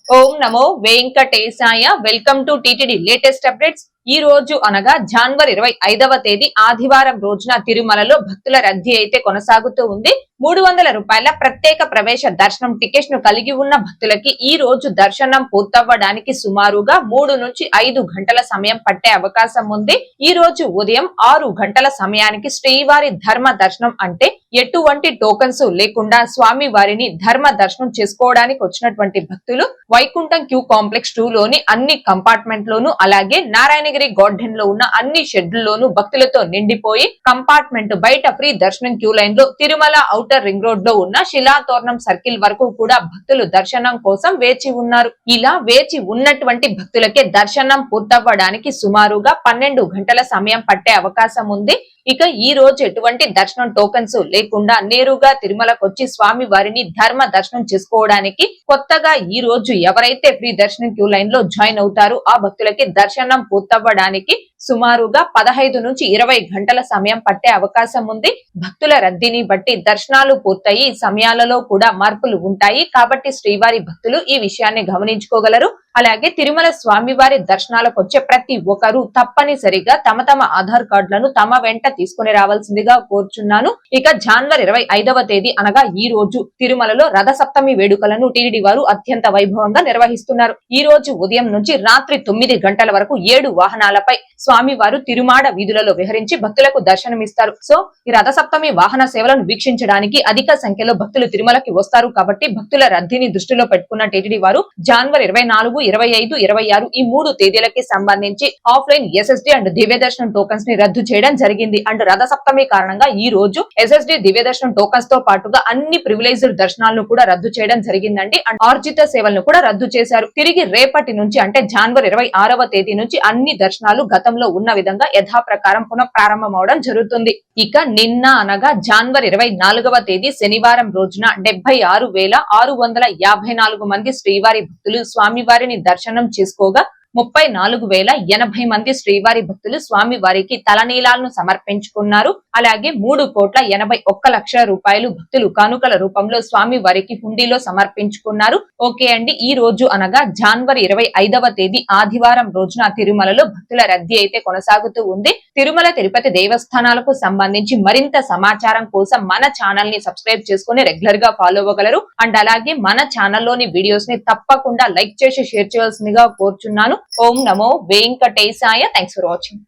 Om Namo Venkatesaya. Welcome to TTD latest updates. ఈ రోజు అనగా జనవరి 25వ తేదీ ఆదివారం రోజున తిరుమలలో భక్తుల రద్దీ అయితే కొనసాగుతూ ఉంది. 300 రూపాయల ప్రత్యేక ప్రవేశ దర్శనం టికెట్ ను కలిగి ఉన్న భక్తులకి ఈ రోజు దర్శనం పూర్తవ్వడానికి సుమారుగా 3 నుంచి 5 గంటల సమయం పట్టే అవకాశం ఉంది. ఈ రోజు ఉదయం 6 గంటల సమయానికి శ్రీవారి ధర్మ దర్శనం అంటే ఎటువంటి టోకన్స్ లేకుండా స్వామి వారిని ధర్మ దర్శనం చేసుకోవడానికి వచ్చినటువంటి భక్తులు వైకుంఠం క్యూ కాంప్లెక్స్ 2 లోని అన్ని కంపార్ట్మెంట్ లోను అలాగే నారాయణగిరి గార్డెన్ లో ఉన్న అన్ని షెడ్లలోనూ భక్తులతో నిండిపోయి కంపార్ట్మెంట్ బయట ఫ్రీ దర్శనం క్యూ లైన్ లో తిరుమల ఔటర్ రింగ్ రోడ్ లో ఉన్న శిలాతోరణం సర్కిల్ వరకు కూడా భక్తులు దర్శనం కోసం వేచి ఉన్నారు. ఇలా వేచి ఉన్నటువంటి భక్తులకే దర్శనం పూర్తవ్వడానికి సుమారుగా 12 గంటల సమయం పట్టే అవకాశం ఉంది. ఇక ఈ రోజు ఎటువంటి దర్శనం టోకన్స్ లేకుండా నేరుగా తిరుమలకు వచ్చి స్వామి వారిని ధర్మ దర్శనం చేసుకోవడానికి కొత్తగా ఈ రోజు ఎవరైతే ఫ్రీ దర్శనం క్యూ లైన్ లో జాయిన్ అవుతారో ఆ భక్తులకి దర్శనం పూర్తవ్వడానికి సుమారుగా 15 నుంచి 20 గంటల సమయం పట్టే అవకాశం ఉంది. భక్తుల రద్దీని బట్టి దర్శనాలు పూర్తయి సమయాలలో కూడా మార్పులు ఉంటాయి కాబట్టి శ్రీవారి భక్తులు ఈ విషయాన్ని గమనించుకోగలరు. అలాగే తిరుమల స్వామివారి దర్శనాలకు వచ్చే ప్రతి ఒక్కరూ తప్పనిసరిగా తమ ఆధార్ కార్డులను తమ వెంట తీసుకుని రావాల్సిందిగా కోరుచున్నాను. ఇక జనవరి 25వ తేదీ అనగా ఈ రోజు తిరుమలలో రథ సప్తమి వేడుకలను టీటీడీ వారు అత్యంత వైభవంగా నిర్వహిస్తున్నారు. ఈ రోజు ఉదయం నుంచి రాత్రి 9 గంటల వరకు 7 వాహనాలపై స్వామివారు తిరుమాడ వీధులలో విహరించి భక్తులకు దర్శనమిస్తారు. సో ఈ రథ సప్తమి వాహన సేవలను వీక్షించడానికి అధిక సంఖ్యలో భక్తులు తిరుమలకి వస్తారు కాబట్టి భక్తుల రద్దీని దృష్టిలో పెట్టుకున్న టీటీడీ వారు జనవరి 24, 25, 26 ఈ 3 తేదీలకి సంబంధించి ఆఫ్లైన్ ఎస్ఎస్డి అండ్ దివ్య దర్శనం టోకన్స్ ని రద్దు చేయడం జరిగింది. అండ్ రథ సప్తమి కారణంగా ఈ రోజు ఎస్ఎస్డి దివ్య దర్శనం టోకన్స్ తో పాటుగా అన్ని ప్రివిలైజ్డ్ దర్శనాలను కూడా రద్దు చేయడం జరిగిందండి. అండ్ ఆర్జిత సేవలను కూడా రద్దు చేశారు. తిరిగి రేపటి నుంచి అంటే జనవరి 26వ తేదీ నుంచి అన్ని దర్శనాలు గతంలో ఉన్న విధంగా యథాప్రకారం పునః ప్రారంభం అవడం జరుగుతుంది. ఇక నిన్న అనగా జనవరి 24వ తేదీ శనివారం రోజున 76,654 మంది శ్రీవారి భక్తులు స్వామివారిని దర్శనం చేసుకోగా 34,080 మంది శ్రీవారి భక్తులు స్వామి వారికి తలనీలాలను సమర్పించుకున్నారు. అలాగే 3,81,00,000 రూపాయలు భక్తులు కానుకల రూపంలో స్వామి వారికి హుండీలో సమర్పించుకున్నారు. ఓకే అండి, ఈ రోజు అనగా జనవరి 25వ తేదీ ఆదివారం రోజున తిరుమలలో భక్తుల రద్దీ అయితే కొనసాగుతూ ఉంది. తిరుమల తిరుపతి దేవస్థానాలకు సంబంధించి మరింత సమాచారం కోసం మన ఛానల్ ని సబ్స్క్రైబ్ చేసుకుని రెగ్యులర్ గా ఫాలో అవ్వగలరు. అండ్ అలాగే మన ఛానల్లోని వీడియోస్ ని తప్పకుండా లైక్ చేసి షేర్ చేయాల్సిందిగా కోరుచున్నాను. ఓం నమో వెంకటేశాయ. Thanks for watching.